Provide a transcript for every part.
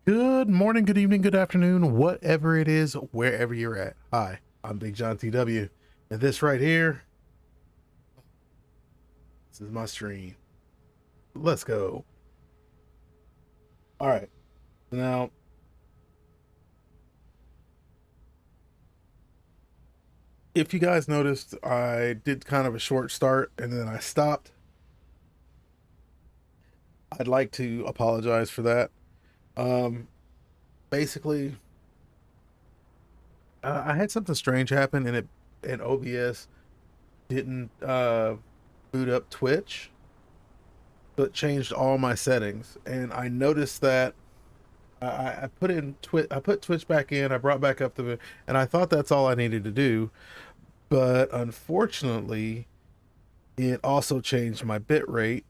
Good morning, good evening, good afternoon, whatever it is, wherever you're at. Hi, I'm Big John TW, and this right here, this is my stream. Let's go. All right. Now, if you guys noticed, I did kind of a short start and then I stopped. I'd like to apologize for that. Um, Basically, I had something strange happen and OBS didn't boot up Twitch, but changed all my settings, and I noticed that I put in I put Twitch back in. I brought back up and I thought that's all I needed to do. But unfortunately, it also changed my bit rate,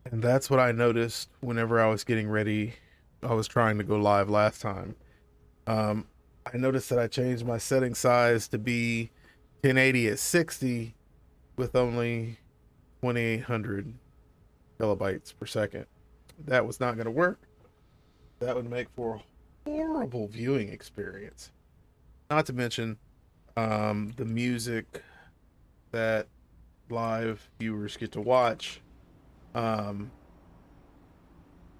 and that's what I noticed whenever I was getting ready. I was trying to go live last time. Um, I noticed that I changed my setting size to be 1080 at 60 with only 2800 kilobytes per second. That was not going to work. That would make for a horrible viewing experience. Not to mention the music that live viewers get to watch um,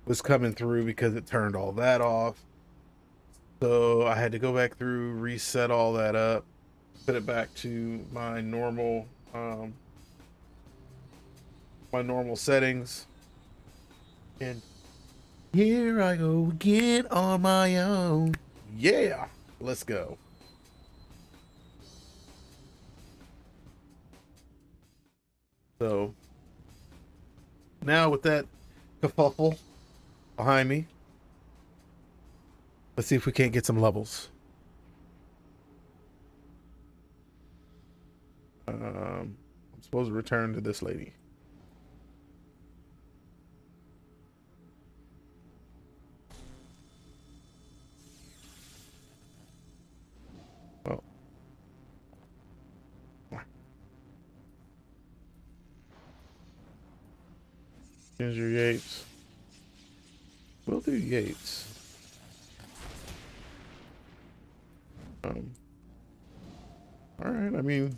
was coming through because it turned all that off. So I had to go back through, reset all that up, put it back to my normal settings, and here I go again on my own. Yeah, let's go. So now with that kerfuffle behind me, let's see if we can't get some levels. I'm supposed to return to this lady. Oh, Ginger Yates. We'll do Yates. Um, all right. I mean,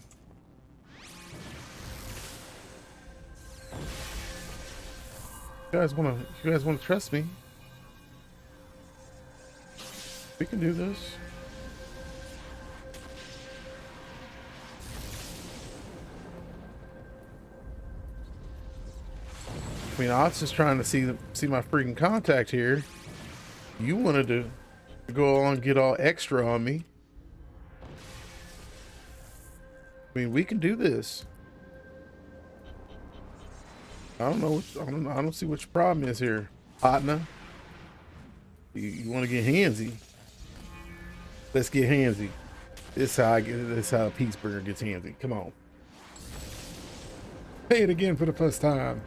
you guys wanna trust me? We can do this. I mean, I was just trying to see my freaking contact here. You wanted to go on and get all extra on me. I mean, we can do this. I don't know. I don't see what your problem is here, partner. You want to get handsy? Let's get handsy. This how a peace burger gets handsy. Come on. Pay it again for the first time.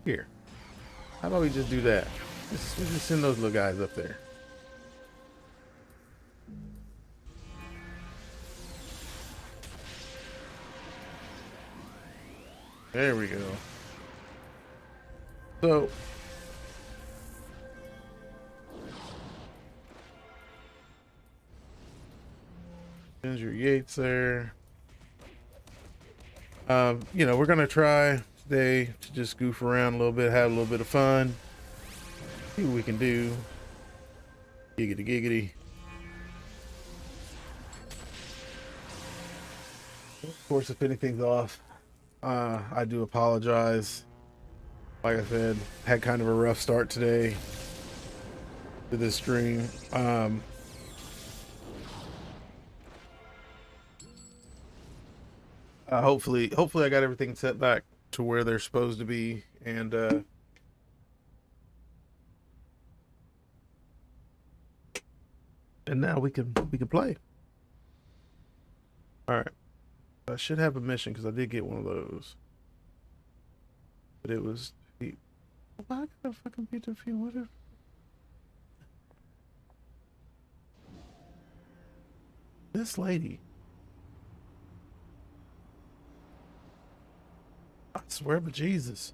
Here. How about we just do that? Just send those little guys up there. There we go. So Ginger Yates there. You know, we're gonna try today to just goof around a little bit, have a little bit of fun, see what we can do. Giggity giggity. Of course, if anything's off, I do apologize. Like I said, had kind of a rough start today to this stream. Hopefully I got everything set back to where they're supposed to be, and now we can play. All right, I should have a mission because I did get one of those, but it was. Why I gotta fucking beat the few whatever. This lady. I swear to Jesus.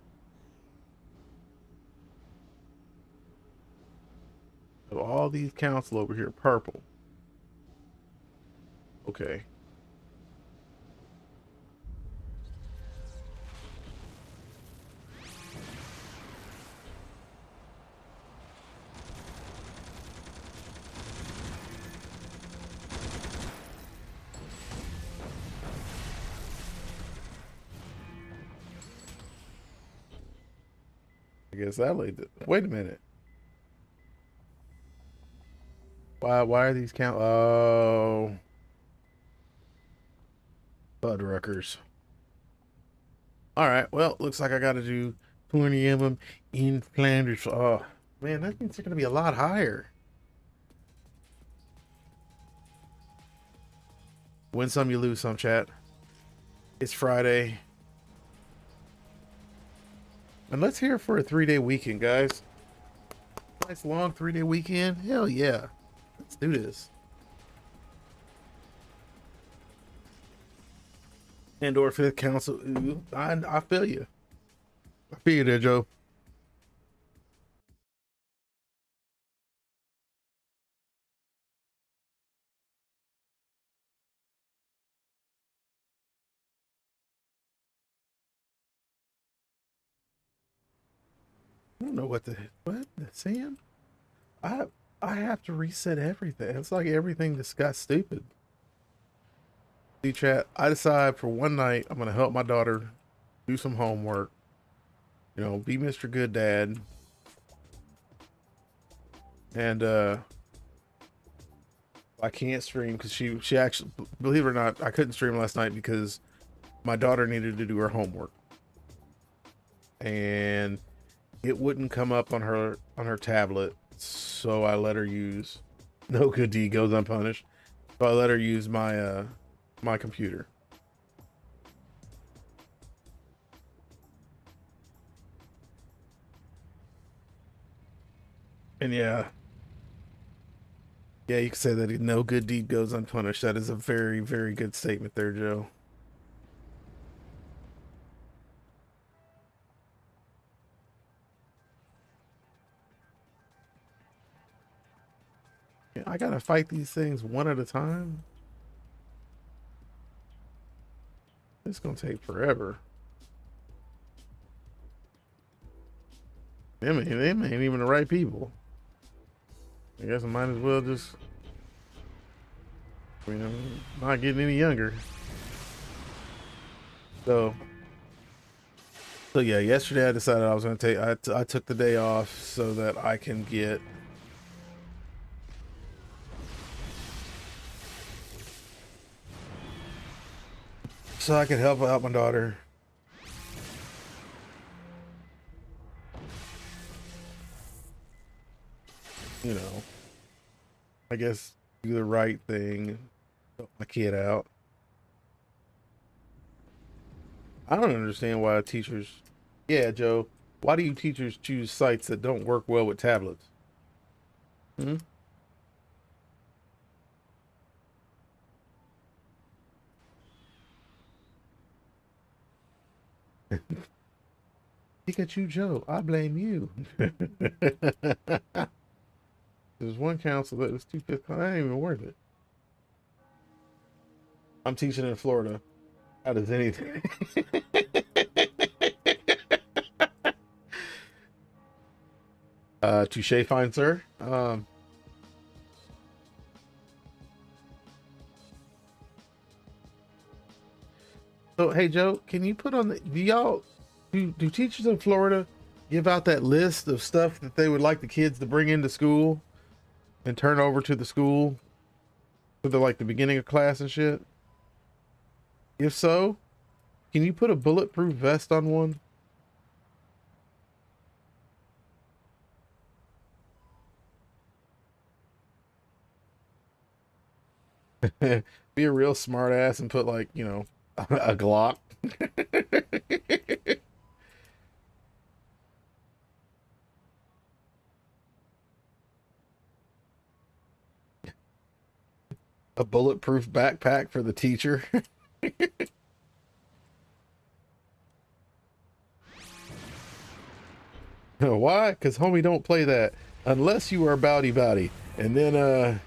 Of all these council over here, purple. Okay. I guess that laid it. Wait a minute. Why are these count? Oh, Fuddruckers. All right. Well, looks like I got to do 20 of them in Flanders. Oh, man, that means they're going to be a lot higher. Win some, you lose some, chat. It's Friday. And let's hear for a 3-day weekend, guys. Nice long 3-day weekend. Hell yeah. Let's do this. Andor 5th Council. Ooh, I feel you. I feel you there, Joe. I don't know what the Sam? I I have to reset everything. It's like everything just got stupid. See, chat. I decide for one night I'm gonna help my daughter do some homework. You know, be Mr. Good Dad. And I can't stream because she actually, believe it or not, I couldn't stream last night because my daughter needed to do her homework. And it wouldn't come up on her tablet, so I let her use no good deed goes unpunished. So I let her use my my computer. And yeah, you can say that no good deed goes unpunished. That is a very, very good statement there, Joe. Yeah, I gotta fight these things one at a time. It's gonna take forever. Them ain't even the right people. I guess I might as well just, you know, not getting any younger. So yeah, yesterday I decided I was gonna take, I took the day off so that I can get so I could help out my daughter. You know, I guess do the right thing, help my kid out. I don't understand why teachers, yeah, Joe, why do you teachers choose sites that don't work well with tablets? Hmm? Pikachu Joe, I blame you. There's one council that was 2/5. That ain't even worth it. I'm teaching in Florida. How does anything? Touche, fine sir. So hey Joe, can you put on the do teachers in Florida give out that list of stuff that they would like the kids to bring into school and turn over to the school for the like the beginning of class and shit? If so, can you put a bulletproof vest on one? Be a real smart ass and put like, you know, a Glock. A bulletproof backpack for the teacher. Why? Because homie don't play that unless you are bowdy bowdy, and then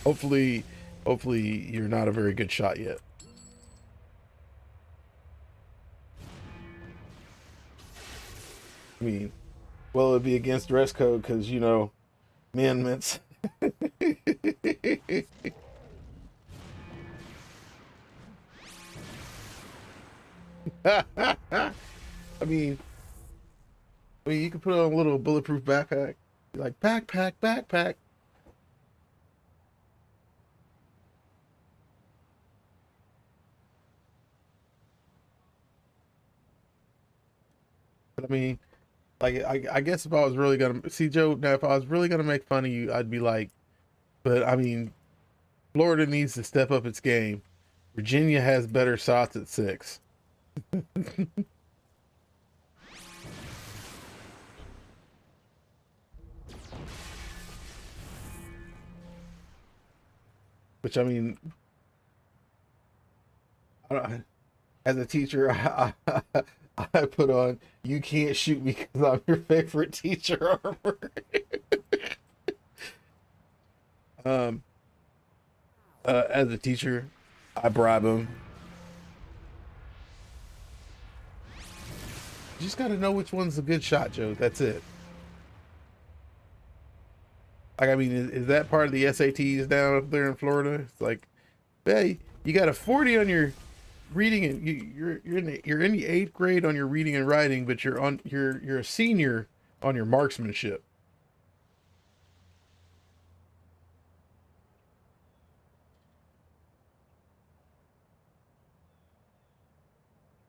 hopefully you're not a very good shot yet. I mean, well, it'd be against dress code because you know, amendments. I mean, you can put on a little bulletproof backpack. Be like backpack, backpack. But I mean, like I guess if I was really gonna see Joe now, if I was really gonna make fun of you, I'd be like, but I mean, Florida needs to step up its game. Virginia has better shots at 6. Which I mean, as a teacher, I put on "You can't shoot me because I'm your favorite teacher" armor. um, as a teacher, I bribe them. You just got to know which one's a good shot, Joe. That's it. Like, I mean, is that part of the SATs down up there in Florida? It's like, hey, you got a 40 on your reading, and you're in the 8th grade on your reading and writing, but you're a senior on your marksmanship.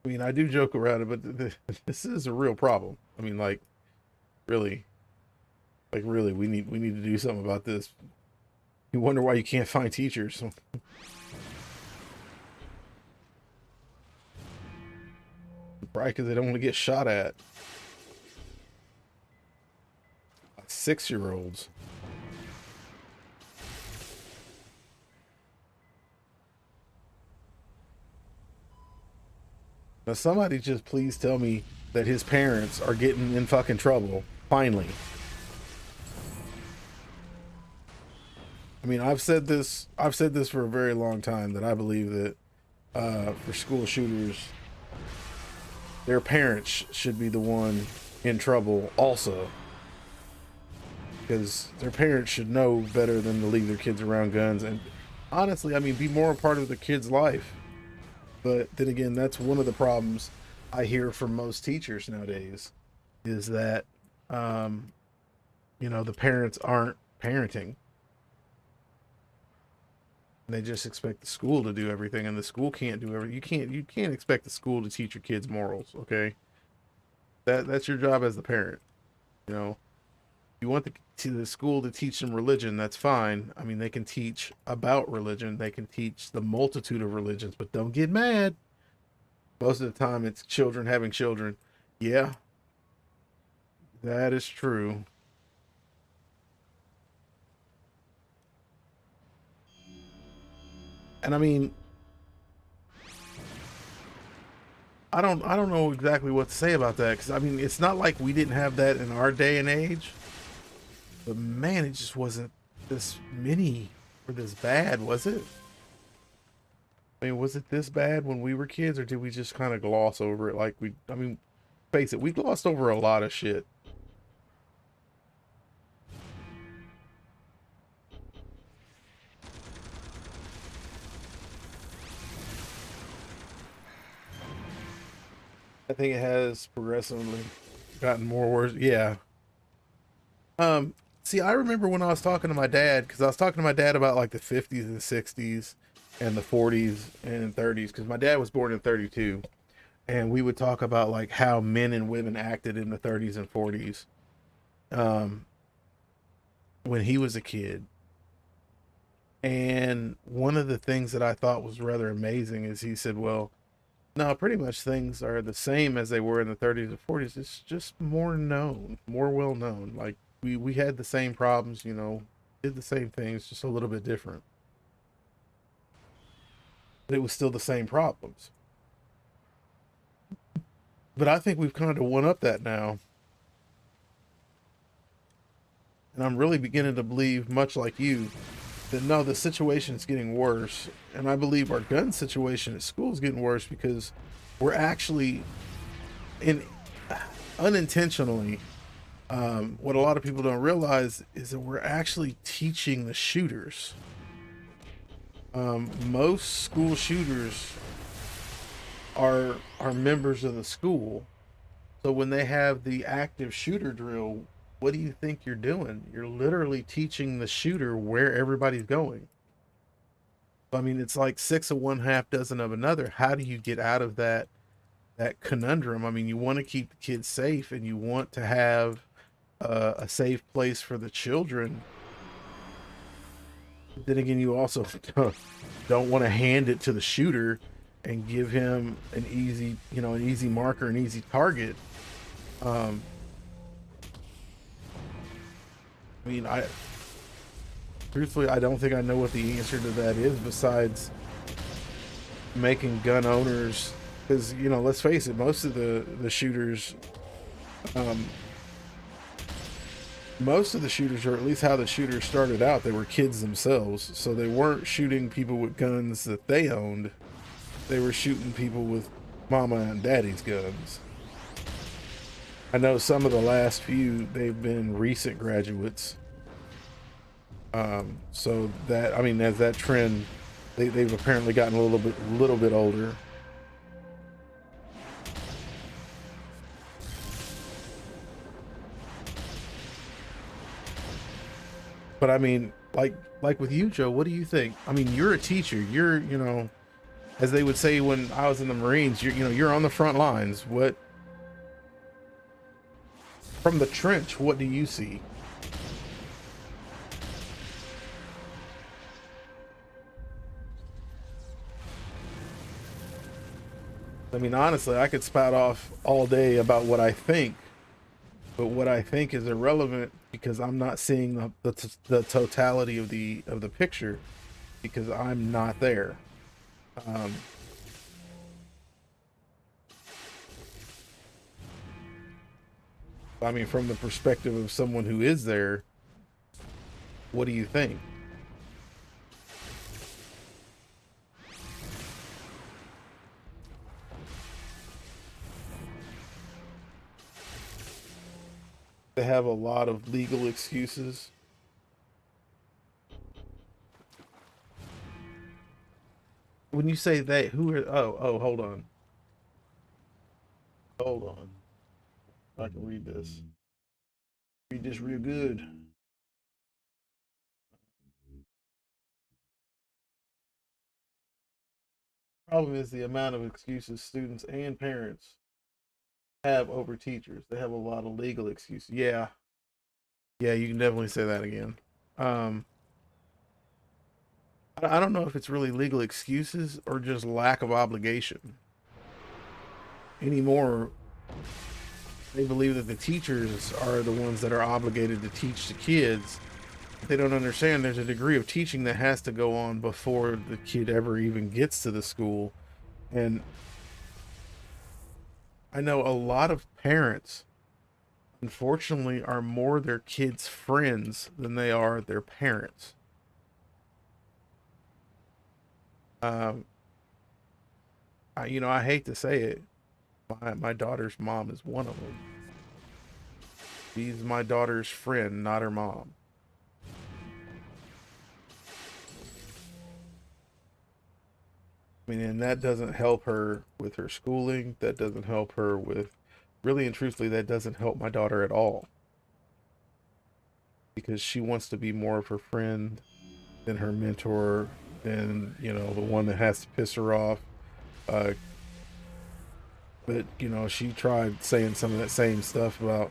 I mean, I do joke around it, but this is a real problem. I mean, like, really, really, we need to do something about this. You wonder why you can't find teachers. Probably because they don't want to get shot at. 6-year-olds. Now, somebody just please tell me that his parents are getting in fucking trouble. Finally. I mean, I've said this for a very long time, that I believe that for school shooters, their parents should be the one in trouble also, because their parents should know better than to leave their kids around guns, and honestly, I mean, be more a part of the kid's life. But then again, that's one of the problems I hear from most teachers nowadays, is that you know, the parents aren't parenting. They just expect the school to do everything, and the school can't do everything. You can't expect the school to teach your kids morals, okay? That's your job as the parent. You know, you want the school to teach them religion, that's fine. I mean, they can teach about religion, they can teach the multitude of religions, but don't get mad. Most of the time, it's children having children. Yeah, that is true. And I mean, I don't know exactly what to say about that, because I mean, it's not like we didn't have that in our day and age, but man, it just wasn't this many or this bad, was it? I mean, was it this bad when we were kids, or did we just kind of gloss over it? Like, I mean, face it, we glossed over a lot of shit. I think it has progressively gotten more worse. Yeah. See, I remember when I was talking to my dad, because I was talking to my dad about like the 50s and 60s and the 40s and 30s, because my dad was born in 32. And we would talk about like how men and women acted in the 30s and 40s, um, when he was a kid. And one of the things that I thought was rather amazing is he said, well, no, pretty much things are the same as they were in the 30s and 40s. It's just more known, more well known. Like we had the same problems, you know, did the same things, just a little bit different. But it was still the same problems. But I think we've kind of one up that now. And I'm really beginning to believe, much like you, that no, the situation is getting worse. And I believe our gun situation at school is getting worse because we're actually in unintentionally, what a lot of people don't realize is that we're actually teaching the shooters. Most school shooters are members of the school. So when they have the active shooter drill, what do you think you're doing? You're literally teaching the shooter where everybody's going. I mean, it's like six of one, half dozen of another. How do you get out of that conundrum? I mean, you want to keep the kids safe, and you want to have a safe place for the children. But then again, you also don't want to hand it to the shooter and give him an easy, an easy marker, an easy target. I mean, truthfully, I don't think I know what the answer to that is besides making gun owners, because let's face it, most of the shooters, most of the shooters, or at least how the shooters started out, they were kids themselves, so they weren't shooting people with guns that they owned. They were shooting people with mama and daddy's guns. I know some of the last few, they've been recent graduates. So that, I mean, as that trend, they've apparently gotten a little bit older. But I mean, like with you, Joe, what do you think? I mean, you're a teacher. You're, as they would say when I was in the Marines, you're on the front lines. What, from the trench, what do you see? I mean, honestly, I could spout off all day about what I think, but what I think is irrelevant because I'm not seeing the totality of the picture because I'm not there. Um, I mean, from the perspective of someone who is there, what do you think? They have a lot of legal excuses. When you say they, who are? Oh, hold on, hold on. I can read this. Read this real good. Problem is the amount of excuses students and parents have over teachers. They have a lot of legal excuses. Yeah, yeah, you can definitely say that again. Um, I don't know if it's really legal excuses or just lack of obligation. Anymore, they believe that the teachers are the ones that are obligated to teach the kids. They don't understand there's a degree of teaching that has to go on before the kid ever even gets to the school. And I know a lot of parents, unfortunately, are more their kids' friends than they are their parents. Um, I hate to say it, my daughter's mom is one of them. She's my daughter's friend, not her mom. I mean, and that doesn't help her with her schooling. That doesn't help her with, really and truthfully, that doesn't help my daughter at all because she wants to be more of her friend than her mentor, than, the one that has to piss her off. Uh, but, she tried saying some of that same stuff about,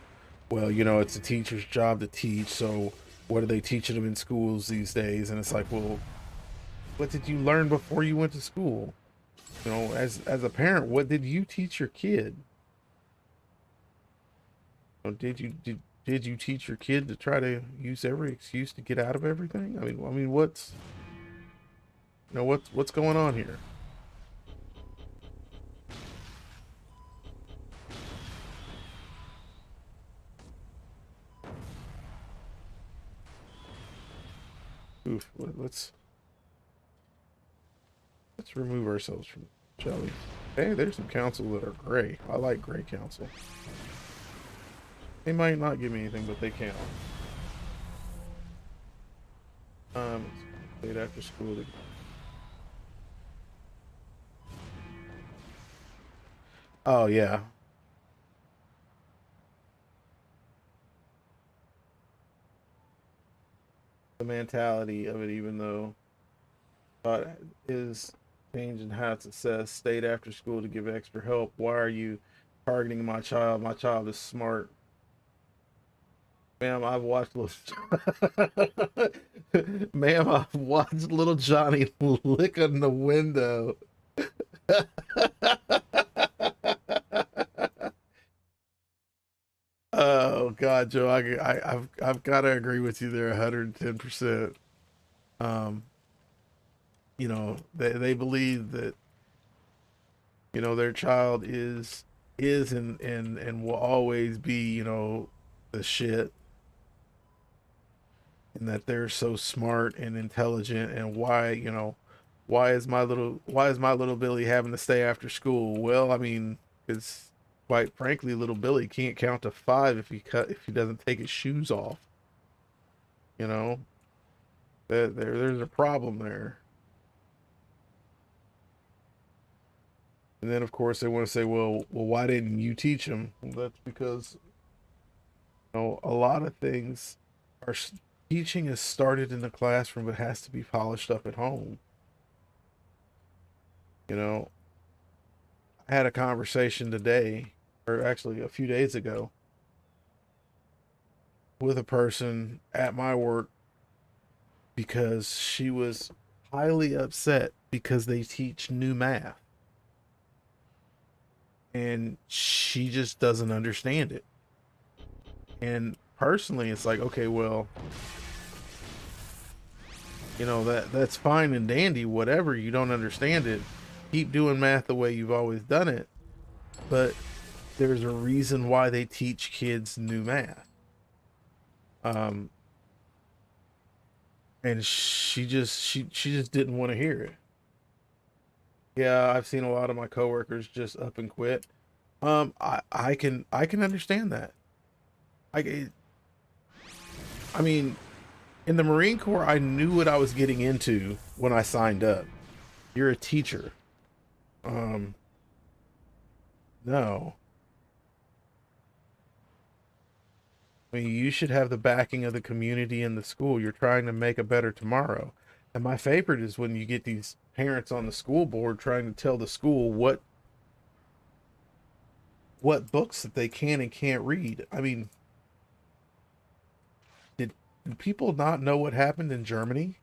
well, it's a teacher's job to teach. So what are they teaching them in schools these days? And it's like, well, what did you learn before you went to school? As a parent, what did you teach your kid? Did you teach your kid to try to use every excuse to get out of everything? I mean, what's going on here? let's remove ourselves from Shelly. Hey, there's some council that are gray. I like gray council. They might not give me anything, but they count. Late after school. Oh yeah. The mentality of it, even though thought is changing how it's assessed. Stayed after school to give extra help. Why are you targeting my child? My child is smart. Ma'am, I've watched Ma'am, I've watched little Johnny lick on the window. Oh God, Joe, I've got to agree with you there, 110%. Um, they believe that their child is and will always be the shit, and that they're so smart and intelligent, and why is my little Billy having to stay after school? Well, I mean, it's quite frankly, little Billy can't count to 5 if he doesn't take his shoes off. You know, there's a problem there. And then of course they want to say, well, why didn't you teach him? Well, that's because a lot of things are teaching is started in the classroom, but has to be polished up at home. You know, I had a conversation today, or actually a few days ago, with a person at my work because she was highly upset because they teach new math and she just doesn't understand it. And personally, it's like, okay, well, that's fine and dandy, whatever, you don't understand it. Keep doing math the way you've always done it. But there's a reason why they teach kids new math. And she just didn't want to hear it. Yeah, I've seen a lot of my coworkers just up and quit. I can understand that. I mean, in the Marine Corps, I knew what I was getting into when I signed up. You're a teacher. Um, no. I mean, you should have the backing of the community and the school. You're trying to make a better tomorrow. And my favorite is when you get these parents on the school board trying to tell the school what books that they can and can't read. I mean, did people not know what happened in Germany?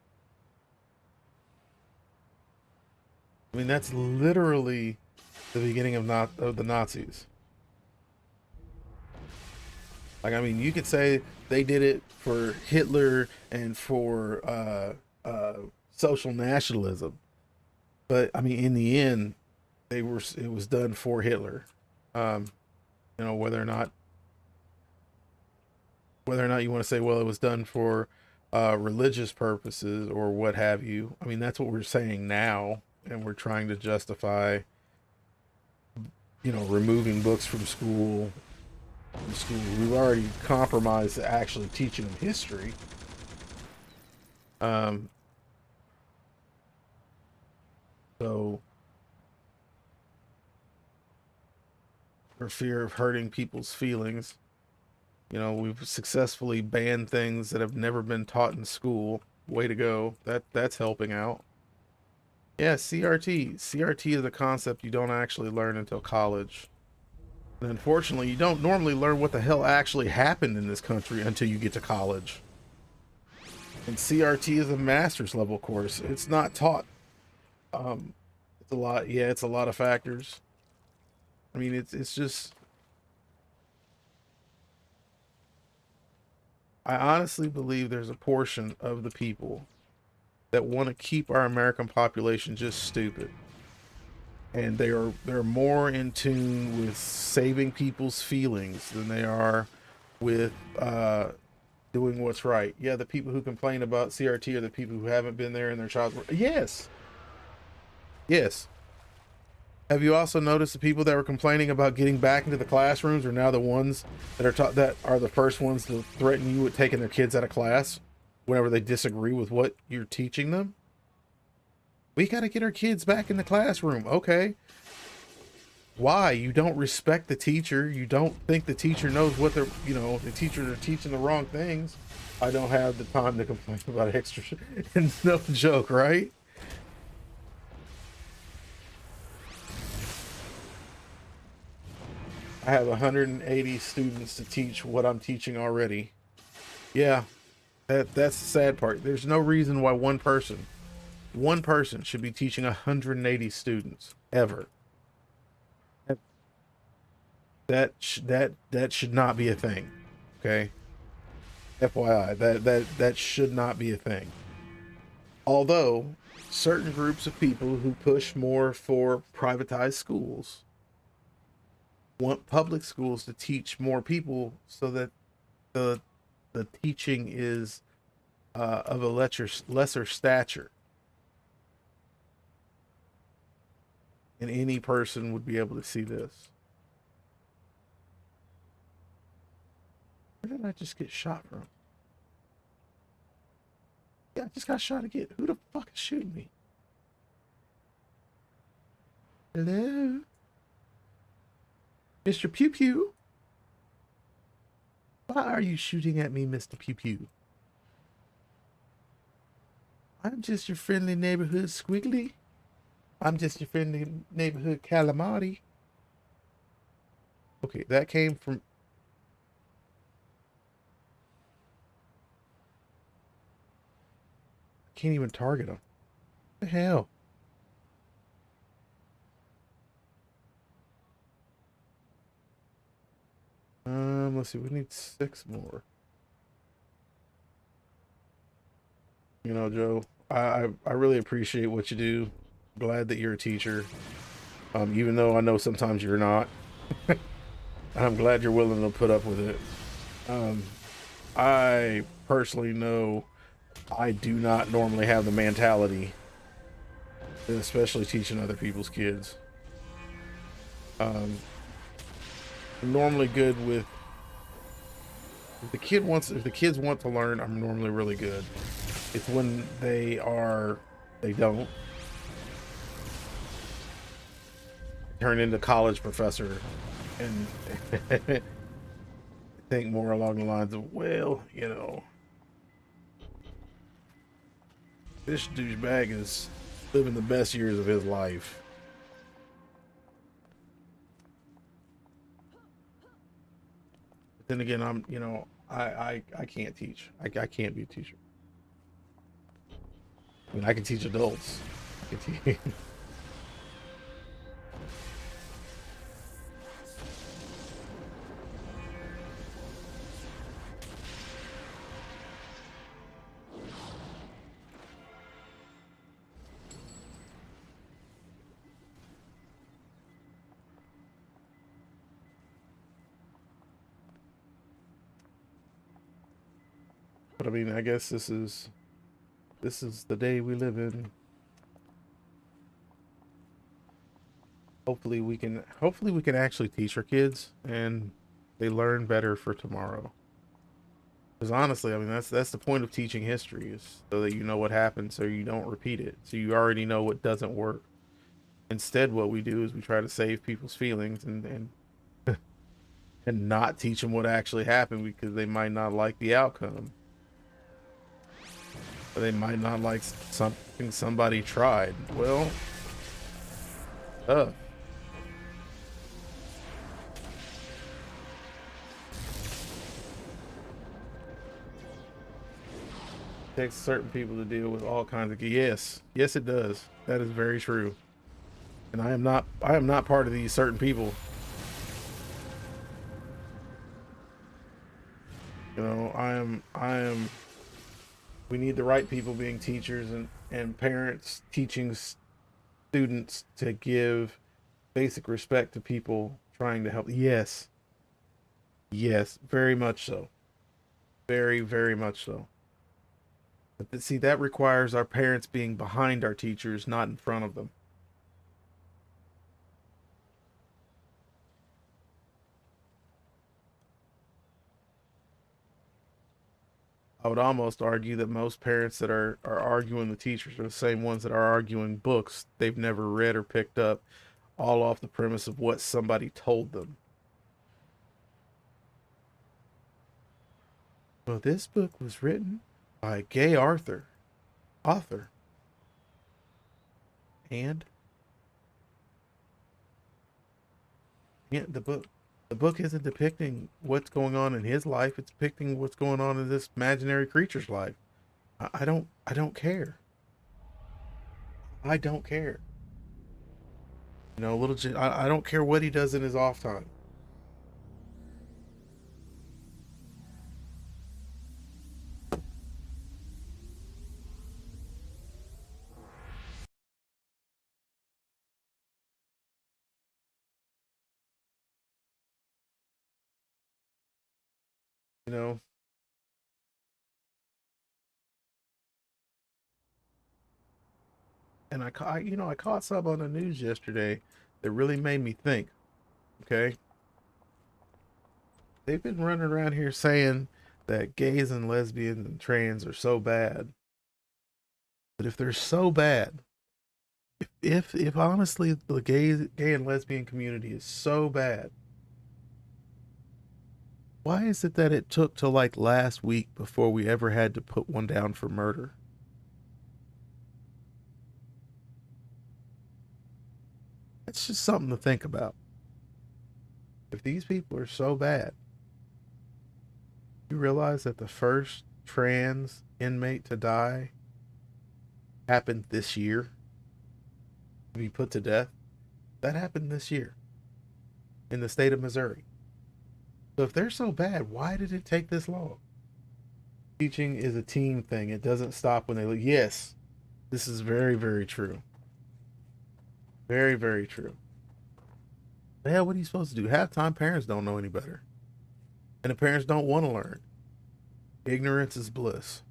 I mean, that's literally the beginning of the Nazis. Like, I mean, you could say they did it for Hitler and for social nationalism, but I mean, in the end, it was done for Hitler. Um, whether or not you want to say, well, it was done for religious purposes or what have you. I mean, that's what we're saying now, and we're trying to justify, removing books from school. We've already compromised actually teaching them history. Um, so for fear of hurting people's feelings, we've successfully banned things that have never been taught in school. Way to go. That's helping out. Yeah, CRT. CRT is a concept you don't actually learn until college. And unfortunately, you don't normally learn what the hell actually happened in this country until you get to college. And CRT is a master's level course. It's not taught. Um, it's a lot. Yeah, it's a lot of factors. I mean, it's just. I honestly believe there's a portion of the people that want to keep our American population just stupid, and they're more in tune with saving people's feelings than they are with doing what's right. Yeah, the people who complain about CRT are the people who haven't been there in their childhood. Yes, yes. Have you also noticed the people that were complaining about getting back into the classrooms are now the ones that are taught that are the first ones to threaten you with taking their kids out of class whenever they disagree with what you're teaching them? We got to get our kids back in the classroom. Okay. Why? You don't respect the teacher. You don't think the teacher knows what they're, the teachers are teaching the wrong things. I don't have the time to complain about extra. And no joke, right? I have 180 students to teach what I'm teaching already. Yeah, that's the sad part. There's no reason why one person should be teaching 180 students ever. That should not be a thing. Okay? FYI, that should not be a thing. Although certain groups of people who push more for privatized schools want public schools to teach more people so that the teaching is of a lesser stature, and any person would be able to see this. Where did I just get shot from? Yeah, I just got shot again. Who the fuck is shooting me? Hello? Mr. Pew Pew? Why are you shooting at me, Mr. Pew Pew? I'm just your friendly neighborhood squiggly. I'm just your friendly neighborhood calamari. Okay, that came from... I can't even target him. What the hell? Let's see. We need 6 more. Joe, I really appreciate what you do. Glad that you're a teacher. Even though I know sometimes you're not. I'm glad you're willing to put up with it. I personally know I do not normally have the mentality, especially teaching other people's kids. I'm normally good with if the kids want to learn, I'm normally really good. It's when they don't turn into college professor and think more along the lines of, well, this douchebag is living the best years of his life. But then again, I can't teach. I can't be a teacher. I mean, I can teach adults. I can teach. But I mean, I guess this is the day we live in. Hopefully we can actually teach our kids and they learn better for tomorrow. Because honestly, I mean, that's the point of teaching history, is so that you know what happened, so you don't repeat it. So you already know what doesn't work. Instead, what we do is we try to save people's feelings and and not teach them what actually happened, because they might not like the outcome. Or they might not like something somebody tried. Well, takes certain people to deal with all kinds of... Yes, it does. That is very true. And I am not part of these certain people. I am we need the right people being teachers, and parents teaching students to give basic respect to people trying to help. Yes, very much so. Very, very much so. But see, that requires our parents being behind our teachers, not in front of them. I would almost argue that most parents that are arguing the teachers are the same ones that are arguing books they've never read or picked up, all off the premise of what somebody told them. Well, this book was written by a gay author, and yeah, the book isn't depicting what's going on in his life. It's depicting what's going on in this imaginary creature's life. I don't care. I don't care. I don't care what he does in his off time. You know, and I caught some on the news yesterday that really made me think. Okay, they've been running around here saying that gays and lesbians and trans are so bad. But if they're so bad, if honestly the gay and lesbian community is so bad, why is it that it took till like last week before we ever had to put one down for murder? It's just something to think about. If these people are so bad, you realize that the first trans inmate to die happened this year, to be put to death. That happened this year in the state of Missouri. So if they're so bad, why did it take this long? Teaching is a team thing. It doesn't stop when they look. Yes, this is very, very true. Very, very true. Yeah, what are you supposed to do? Half time parents don't know any better. And the parents don't want to learn. Ignorance is bliss.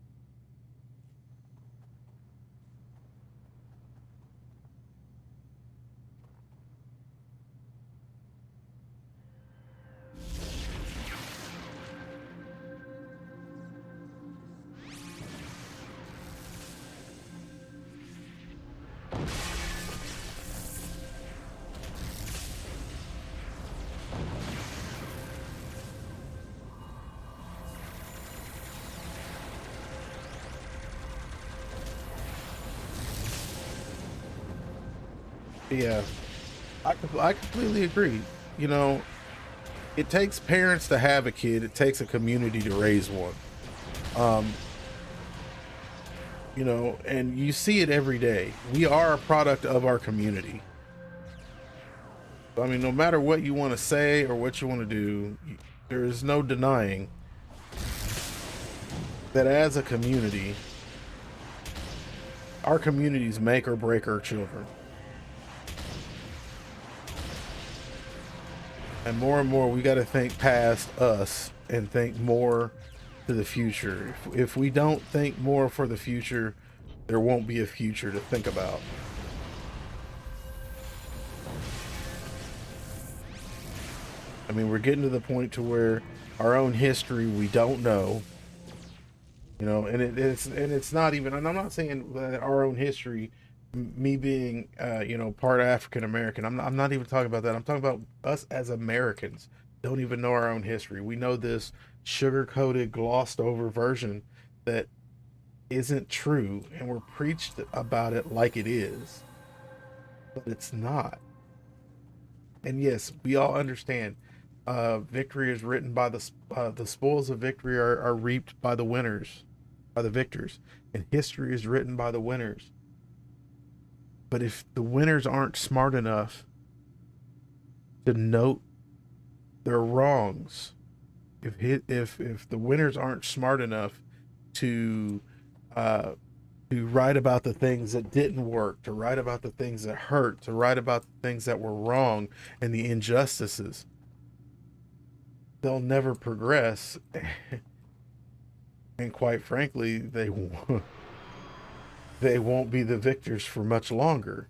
Yeah, I completely agree. You know, it takes parents to have a kid. It takes a community to raise one. Um, and you see it every day. We are a product of our community. I mean, no matter what you want to say or what you want to do, there is no denying that as a community, our communities make or break our children. And more, we got to think past us and think more to the future. If we don't think more for the future, there won't be a future to think about. I mean, we're getting to the point to where our own history we don't know, and it's not even. And I'm not saying that our own history, me being, part African American. I'm not even talking about that. I'm talking about us as Americans don't even know our own history. We know this sugar coated, glossed over version that isn't true, and we're preached about it like it is, but it's not. And yes, we all understand. Victory is written by the spoils of victory are reaped by the winners, by the victors, and history is written by the winners. But if the winners aren't smart enough to note their wrongs, if the winners aren't smart enough to uh, to write about the things that didn't work, to write about the things that hurt, to write about the things that were wrong and the injustices, they'll never progress. And quite frankly, they won't be the victors for much longer.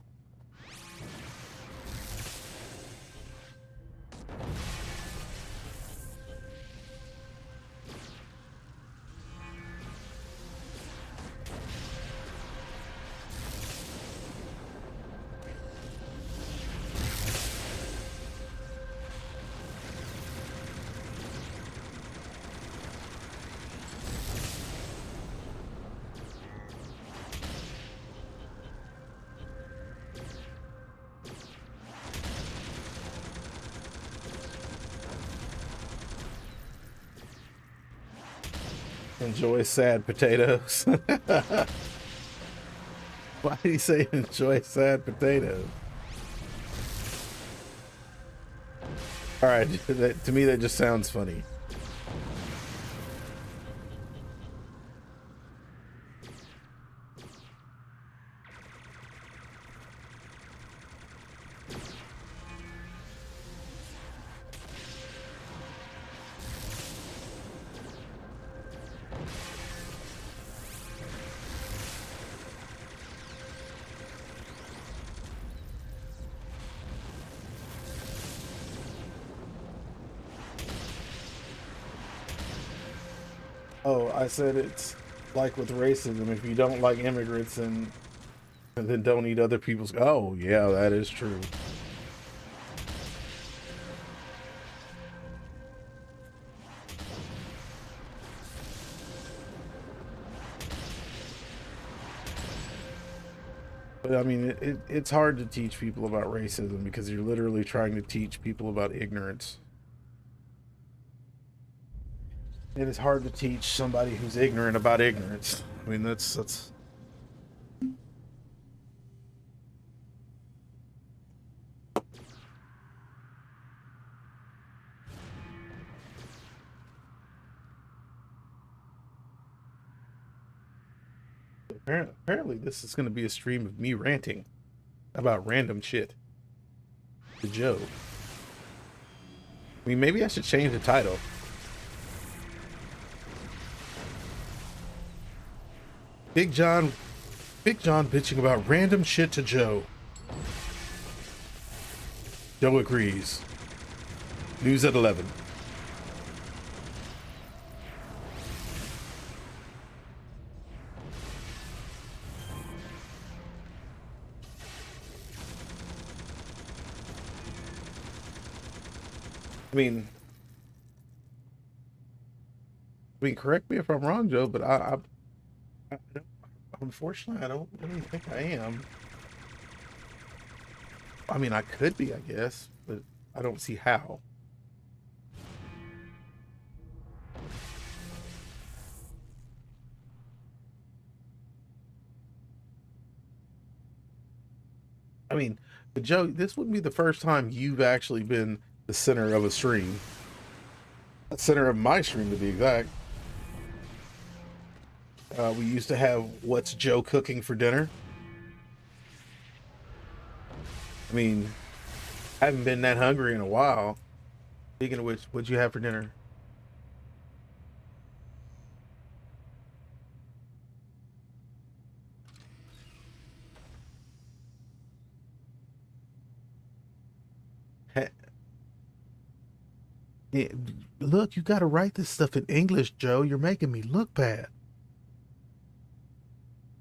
Enjoy sad potatoes. Why did he say enjoy sad potatoes? All right, to me that just sounds funny. Oh, I said it's like with racism. If you don't like immigrants and then don't eat other people's. Oh, yeah, that is true. But I mean, it's hard to teach people about racism because you're literally trying to teach people about ignorance. It is hard to teach somebody who's ignorant about ignorance. I mean, that's. Apparently, this is going to be a stream of me ranting about random shit to Joe. I mean, maybe I should change the title. Big John, Big John bitching about random shit to Joe. Joe agrees. News at 11. I mean, correct me if I'm wrong, Joe, but I unfortunately, I don't really think I am. I mean, I could be, I guess, but I don't see how. I mean, but Joe, this wouldn't be the first time you've actually been the center of a stream. The center of my stream, to be exact. We used to have What's Joe Cooking for Dinner? I mean, I haven't been that hungry in a while. Speaking of which, what'd you have for dinner? Ha- Yeah, look, you got to write this stuff in English, Joe. You're making me look bad.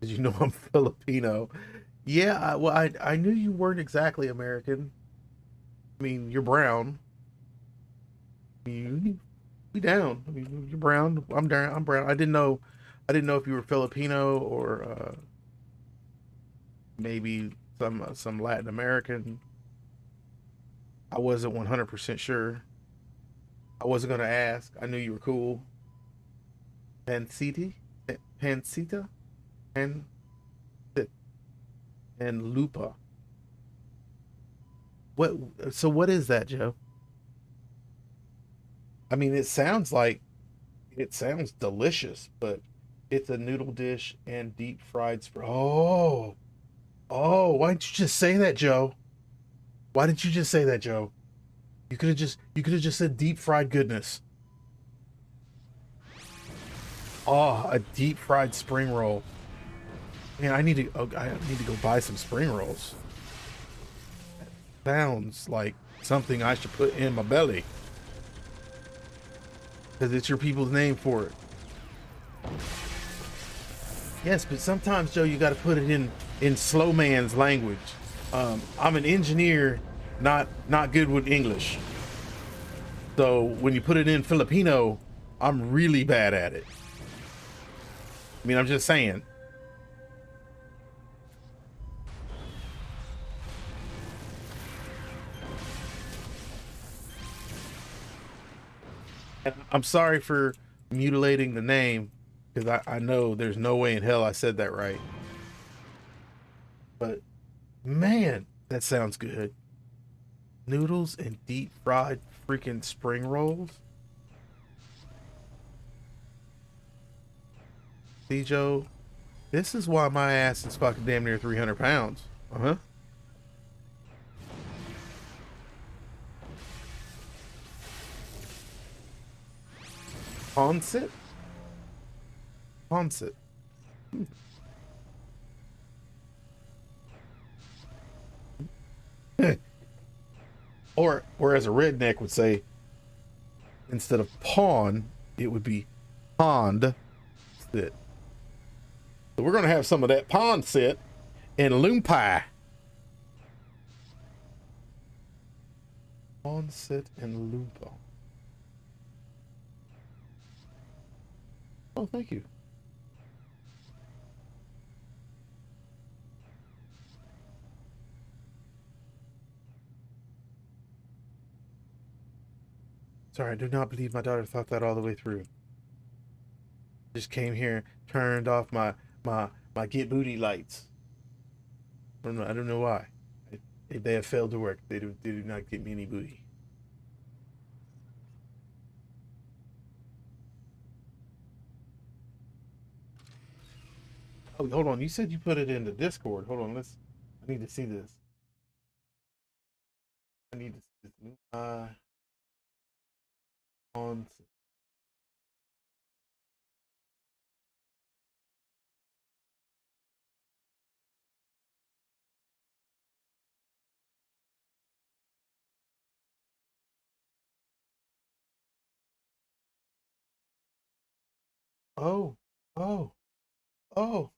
Did you know I'm Filipino? Yeah, well, I knew you weren't exactly American. I mean, you're brown. You be down. I mean, you're brown. I'm down. I'm brown. I didn't know if you were Filipino or maybe some Latin American. I wasn't 100% sure. I wasn't gonna ask. I knew you were cool. Panciti, Pancita, and and Lupa. What? So what is that, Joe? I mean, it sounds delicious, but it's a noodle dish and deep fried spread. Oh, oh! Why didn't you just say that, Joe? Why didn't you just say that, Joe? You could have just said deep fried goodness. Oh, a deep fried spring roll. Man, I need to. Oh, I need to go buy some spring rolls. Sounds like something I should put in my belly, because it's your people's name for it. Yes, but sometimes, Joe, you got to put it in slow man's language. I'm an engineer, not good with English. So when you put it in Filipino, I'm really bad at it. I mean, I'm just saying. And I'm sorry for mutilating the name, because I know there's no way in hell I said that right. But man, that sounds good. Noodles and deep fried freaking spring rolls. See, Joe, this is why my ass is fucking damn near 300 pounds. Uh-huh. Ponsit? Ponsit. Or as a redneck would say, instead of pawn, it would be pond sit. So we're gonna have some of that pond sit and loom pie. Pond sit and loom pie. Oh, thank you. Sorry, I do not believe my daughter thought that all the way through. Just came here, turned off my get booty lights. I don't know why. They have failed to work. They do not get me any booty. Oh, hold on. You said you put it in the Discord. Hold on. I need to see this. I need to see this. On. Oh, oh, oh,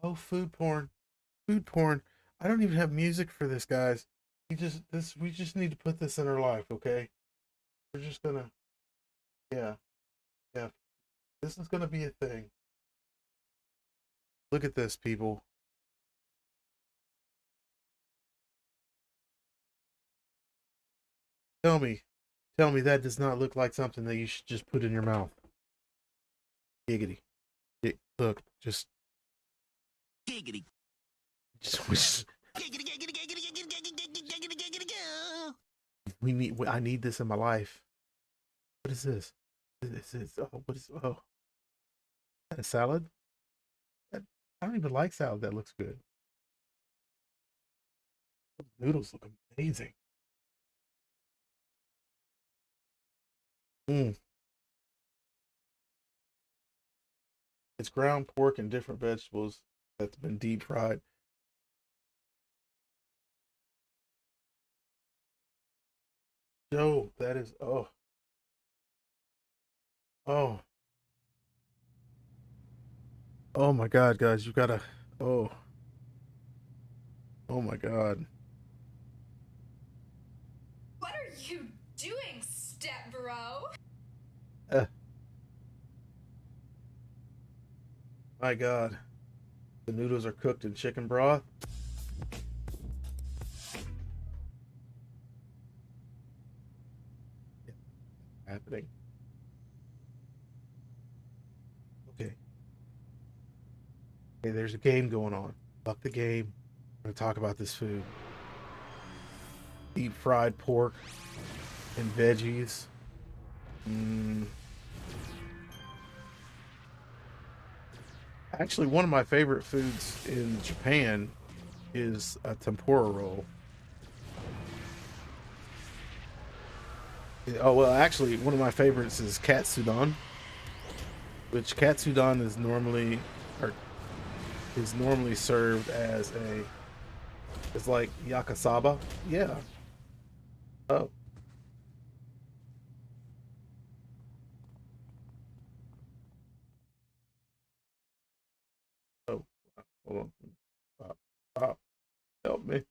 oh, food porn. Food porn. I don't even have music for this, guys. We just need to put this in our life, okay? We're just gonna, yeah, yeah. This is gonna be a thing. Look at this, people. Tell me, tell me that does not look like something that you should just put in your mouth. Giggity. Look, Giggity. just I need this in my life. What is this? This is what is a salad? I don't even like salad that looks good. Those noodles look amazing. Mm. It's ground pork and different vegetables that's been deep fried. Joe, that is oh oh my God, guys, you gotta oh oh my God. What are you doing, step bro? Uh, my God. The noodles are cooked in chicken broth. Happening. Okay. Okay, there's a game going on. Fuck the game. I'm gonna talk about this food. Deep fried pork and veggies. Mm. Actually, one of my favorite foods in Japan is a tempura roll. Oh well, actually, one of my favorites is katsudon. which katsudon is normally or is normally served as a it's like yakasaba. Yeah. Oh, oh, hold on. Stop. Stop. Help me.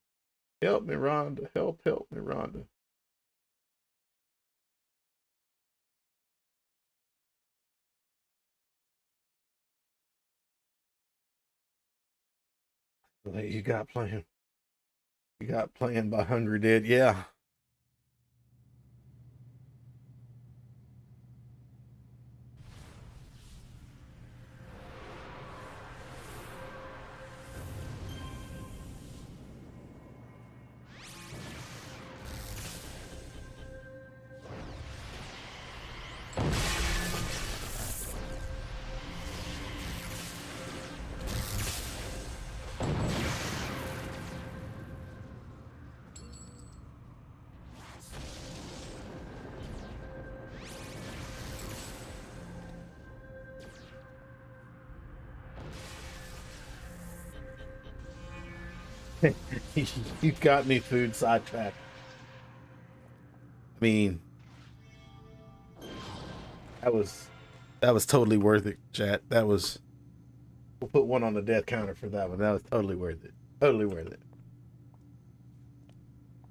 Help me, Rhonda. Help me, Rhonda. Like, you got playing. You got playing by Hungry Dead. Yeah. You got me food sidetracked. I mean, that was that was totally worth it, chat. That was we'll put one on the death counter for that one. That was totally worth it. Totally worth it.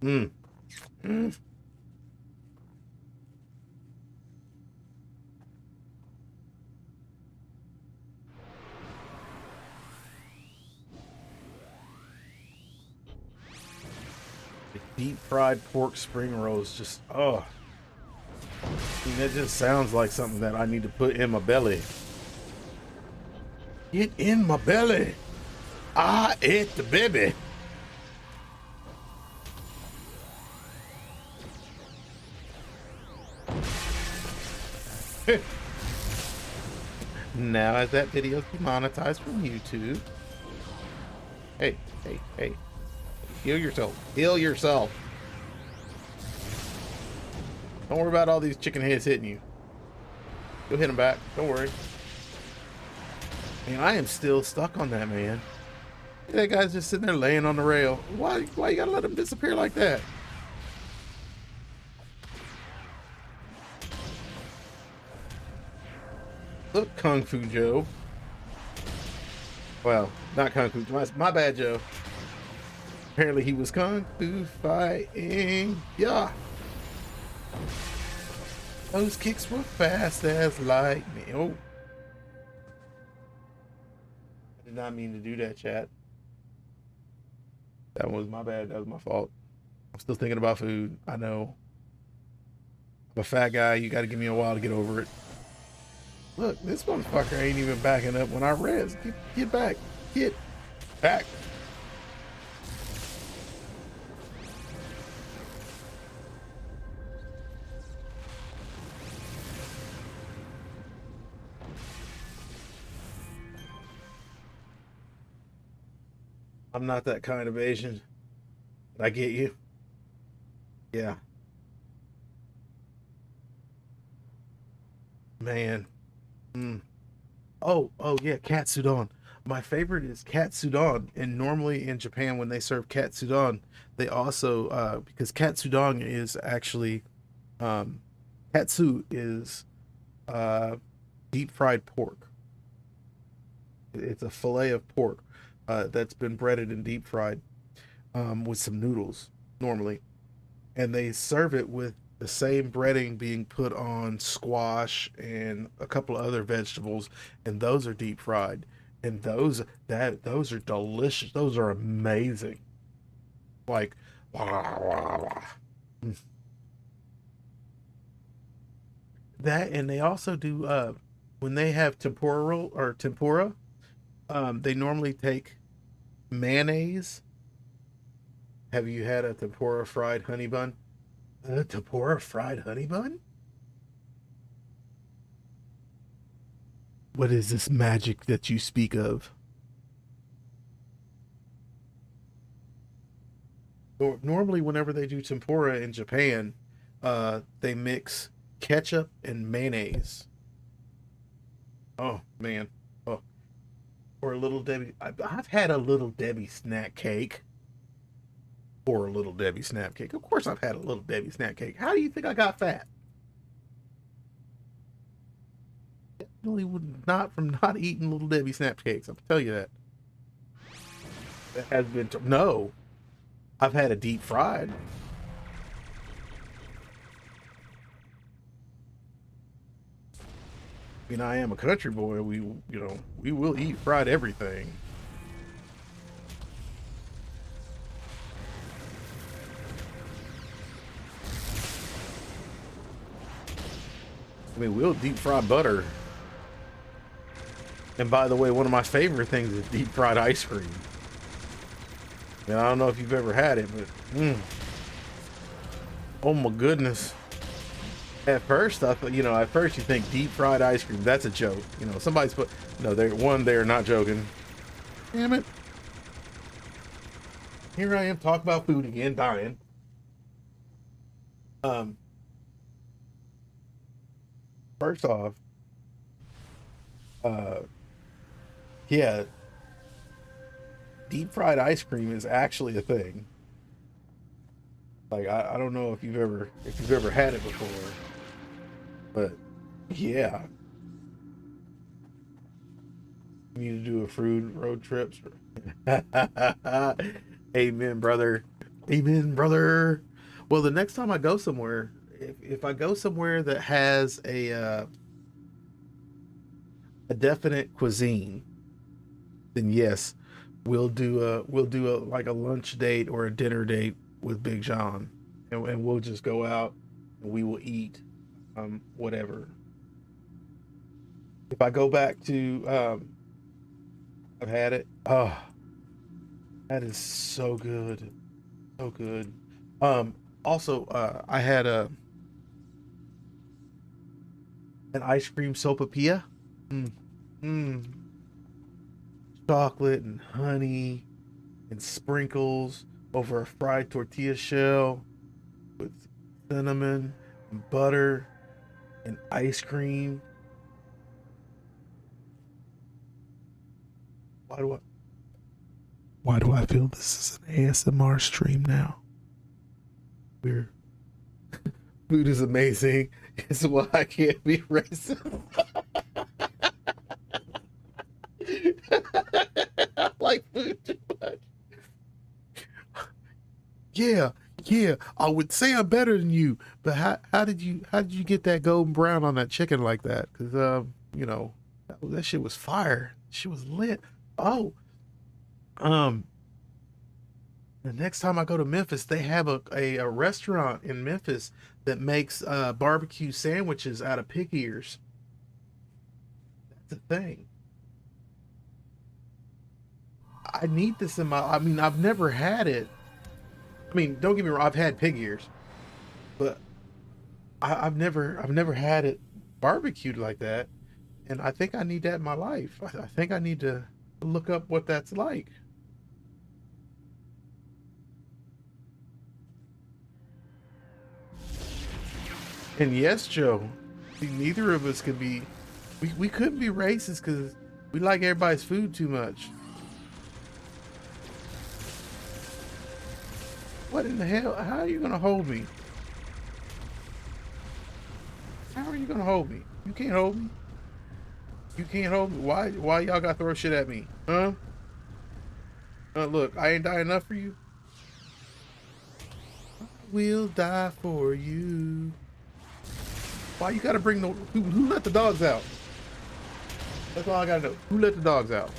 Mm. Mm. Deep fried pork spring rolls, just oh, I mean, that just sounds like something that I need to put in my belly. Get in my belly. I ate the baby. Now, as that video is demonetized from YouTube. Hey, hey, hey. Heal yourself. Heal yourself. Don't worry about all these chicken heads hitting you. You'll hit them back. Don't worry. Man, I am still stuck on that, man. That guy's just sitting there laying on the rail. Why you gotta let him disappear like that? Look, Kung Fu Joe. Well, not Kung Fu. My bad, Joe. Apparently he was Kung Fu fighting. Yeah. Those kicks were fast as lightning. Oh. I did not mean to do that, chat. That was my bad. That was my fault. I'm still thinking about food. I know. I'm a fat guy. You got to give me a while to get over it. Look, this motherfucker ain't even backing up when I res. Get back. Get back. I'm not that kind of Asian. I get you. Yeah. Man. Mm. Oh yeah, katsudon. My favorite is katsudon, and normally in Japan when they serve katsudon, they also because katsudon is actually um, katsu is uh, deep fried pork. It's a fillet of pork that's been breaded and deep fried with some noodles normally, and they serve it with the same breading being put on squash and a couple of other vegetables, and those are deep fried, and those are delicious. Those are amazing. Like that, and they also do when they have tempura or tempura. They normally take mayonnaise. Have you had a tempura fried honey bun? A tempura fried honey bun? What is this magic that you speak of? Normally, whenever they do tempura in Japan, they mix ketchup and mayonnaise. Oh man. Oh, or a little Debbie. I've had a little Debbie snack cake. Or a little Debbie snap cake. Of course, I've had a little Debbie snack cake. How do you think I got fat? Definitely would not from not eating little Debbie snap cakes. I'll tell you that. That has been no. I've had a deep fried. You know, I am a country boy. We will eat fried everything. I mean, we'll deep fry butter. And by the way, one of my favorite things is deep fried ice cream. Now, I don't know if you've ever had it, but oh my goodness. At first, I thought, at first you think deep fried ice cream, that's a joke. Somebody's put, no, they're not joking. Damn it. Here I am talking about food again, dying. First off, yeah, deep fried ice cream is actually a thing. Like I don't know if you've ever had it before, but yeah, we need to do a food road trips. Amen, brother. Amen, brother. Well, the next time I go somewhere, if I go somewhere that has a definite cuisine, then yes, we'll do a like a lunch date or a dinner date with Big John, and we'll just go out and we will eat whatever. If I go back to I've had it. Oh, that is so good. So good. Also I had an ice cream sopapilla. Mm, mm. Chocolate and honey and sprinkles over a fried tortilla shell with cinnamon and butter and ice cream. Why do I why do I feel this is an ASMR stream now? We're food is amazing. It's why I can't be racist. I like food too much. Yeah, yeah. I would say I'm better than you, but how did you get that golden brown on that chicken like that? Because that shit was fire. Shit was lit. Oh, um, the next time I go to Memphis, they have a restaurant in Memphis that makes barbecue sandwiches out of pig ears. That's a thing. I need this in my. I mean, I've never had it. I mean, don't get me wrong. I've had pig ears, but I've never had it barbecued like that, and I think I need that in my life. I think I need to look up what that's like. And yes, Joe, see, neither of us could be. We couldn't be racist because we like everybody's food too much. What in the hell? How are you gonna hold me? How are you gonna hold me? You can't hold me. You can't hold me. Why y'all gotta throw shit at me? Huh? Look, I ain't die enough for you. We'll die for you. Why you gotta bring the who let the dogs out? That's all I gotta know. Who let the dogs out?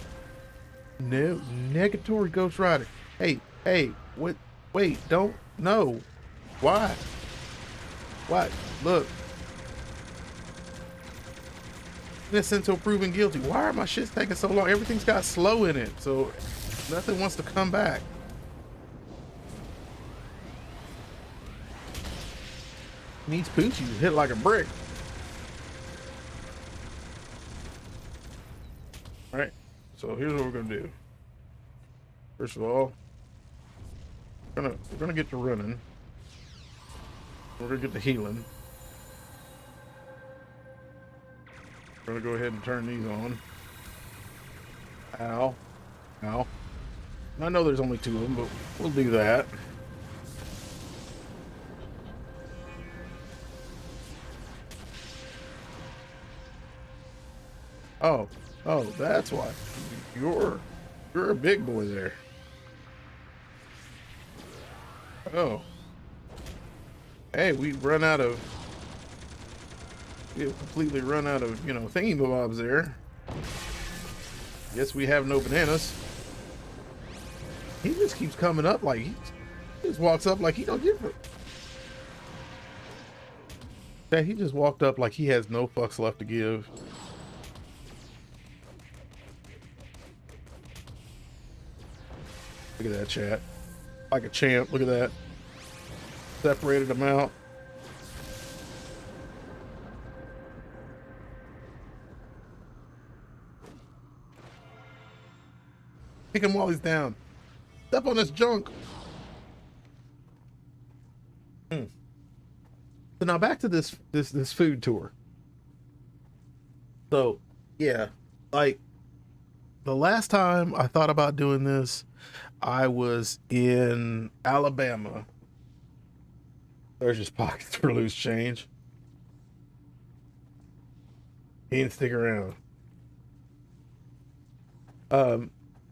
No, negatory Ghost Rider. Hey, what? Wait, don't no. Why? Why? Look, innocent until proven guilty. Why are my shits taking so long? Everything's got slow in it, so nothing wants to come back. Needs Poochie to hit like a brick. All right, so here's what we're gonna do. First of all, we're gonna get to running. We're gonna get to healing. We're gonna go ahead and turn these on. Ow. Ow. I know there's only 2 of them, but we'll do that. Oh, oh, that's why. You're a big boy there. Oh. Hey, we have completely run out of, you know, thingy-bobs there. Guess we have no bananas. He just keeps coming up like he just walks up like he no different. Yeah, he just walked up like he has no fucks left to give. Look at that, chat. Like a champ. Look at that. Separated them out. Kick him while he's down. Step on this junk. So now back to this food tour. So yeah, like the last time I thought about doing this, I was in Alabama. There's just pockets for loose change. He didn't stick around.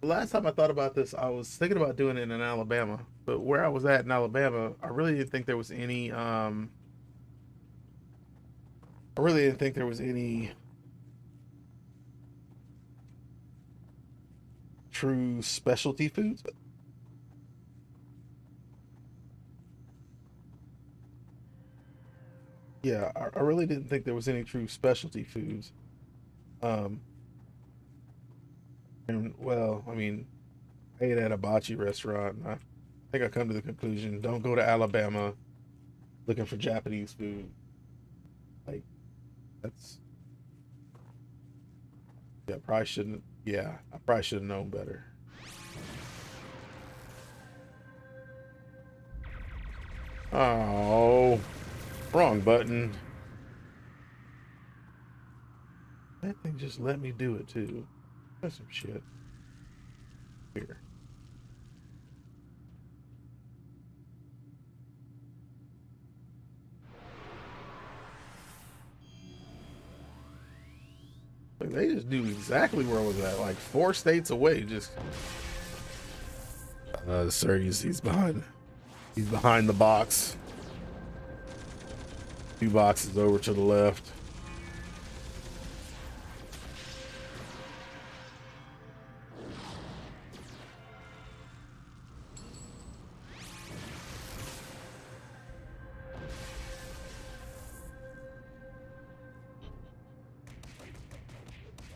Last time I thought about this, I was thinking about doing it in Alabama, but where I was at in Alabama, I really didn't think there was any true specialty foods. Yeah, I really didn't think there was any true specialty foods. Um, and well, I mean, I ate at a bocce restaurant. And I think I come to the conclusion: don't go to Alabama looking for Japanese food. Like that's yeah, probably shouldn't. Yeah, I probably should have known better. Oh, wrong button. That thing just let me do it too. That's some shit. Here. Like, they just knew exactly where I was at, like 4 states away. Just, sir, he's behind. He's behind the box. 2 boxes over to the left.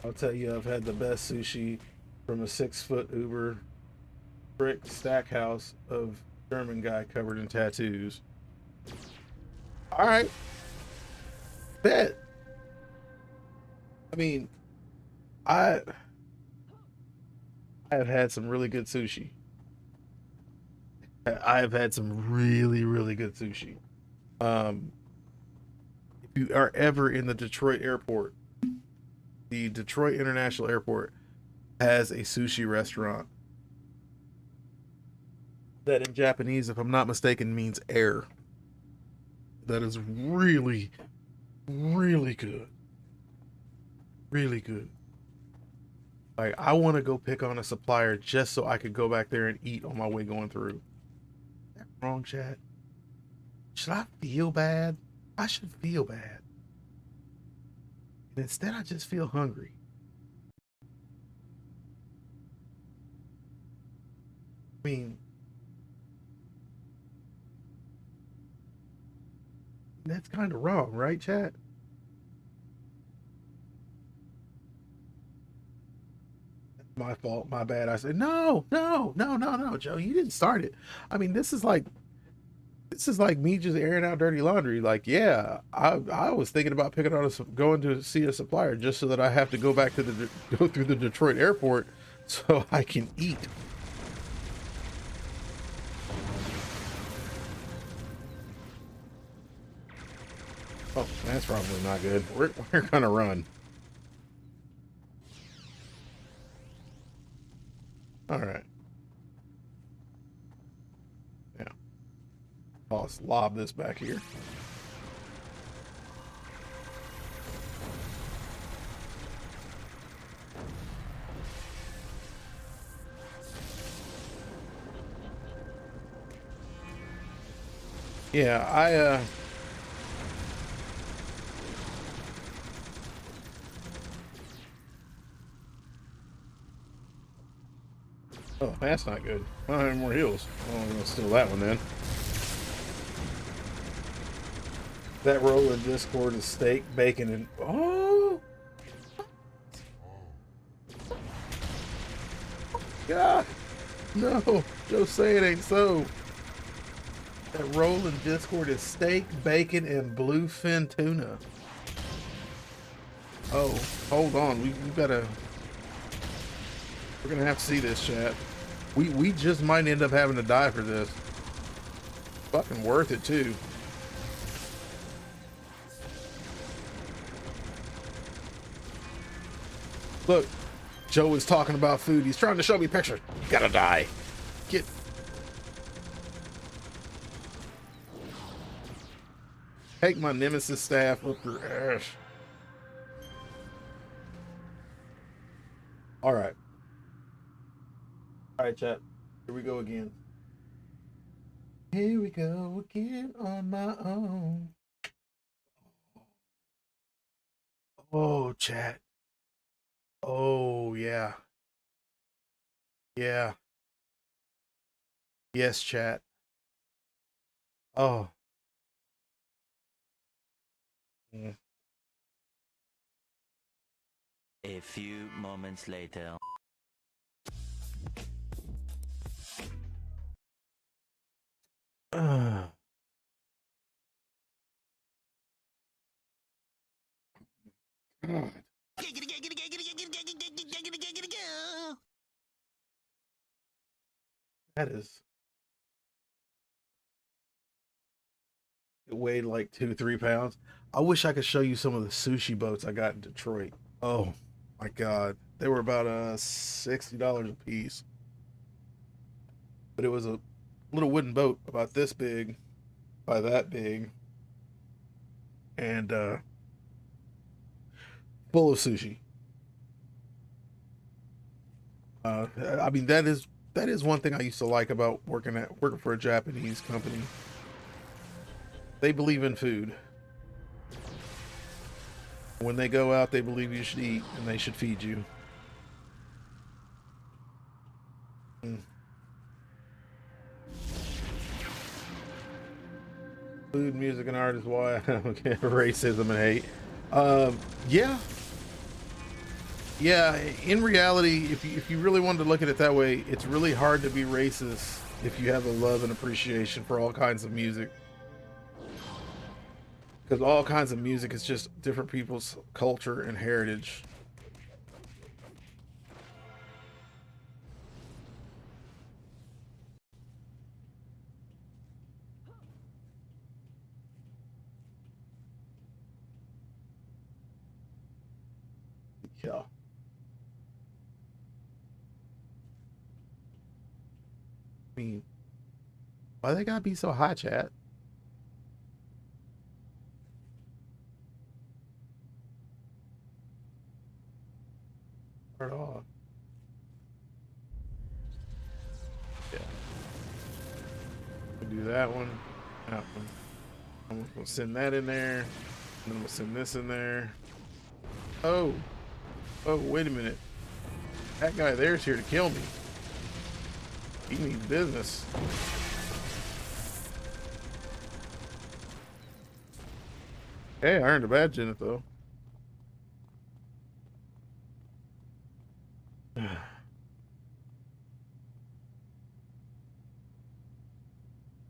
I'll tell you, I've had the best sushi from a 6-foot Uber brick stack house of German guy covered in tattoos. All right, bet. I mean, I have had some really good sushi. I have had some really, really good sushi. If you are ever in the Detroit airport, the Detroit International Airport has a sushi restaurant that in Japanese, if I'm not mistaken, means air. That is really, really good. Really good. Like, I want to go pick on a supplier just so I could go back there and eat on my way going through. Is that wrong, chat? Should I feel bad? I should feel bad. And instead, I just feel hungry. I mean, that's kind of wrong, right, chat? My fault, my bad. I said, no, no, no, no, no, Joe, you didn't start it. I mean, this is like me just airing out dirty laundry. Like, yeah, I was thinking about picking on going to see a supplier just so that I have to go back to go through the Detroit airport so I can eat. Oh, that's probably not good. We're gonna run. lob this back here. Yeah, oh, that's not good. I don't have more heals. Oh, I'm gonna steal that one then. That roll in Discord is steak, bacon, and oh, God, no, Joe, say it ain't so. That roll in Discord is steak, bacon, and bluefin tuna. Oh, hold on, we gotta. We're gonna have to see this, chat. We just might end up having to die for this. Fucking worth it too. Look, Joe is talking about food. He's trying to show me pictures. Gotta die. Get. Take my nemesis staff up your ass. All right. All right, chat. Here we go again. Here we go again on my own. Oh, chat. Oh, yeah. Yeah. Yes, chat. Oh. Mm. A few moments later. God. That is. It weighed like 2, 3 pounds. I wish I could show you some of the sushi boats I got in Detroit. Oh my God. They were about $60 a piece. But it was a little wooden boat about this big by that big and full of sushi. I mean that is one thing I used to like about working for a Japanese company. They believe in food. When they go out, they believe you should eat and they should feed you. Mm. Food, music, and art is why I don't get racism and hate. Yeah. Yeah, in reality, if you really wanted to look at it that way, it's really hard to be racist if you have a love and appreciation for all kinds of music. Because all kinds of music is just different people's culture and heritage. Yeah. I mean, why they gotta be so high, chat? At all. Yeah. We'll do that one. That one. I'm gonna send that in there. And then I'm gonna send this in there. Oh. Oh, wait a minute. That guy there's here to kill me. He needs business. Hey, I earned a badge in it though.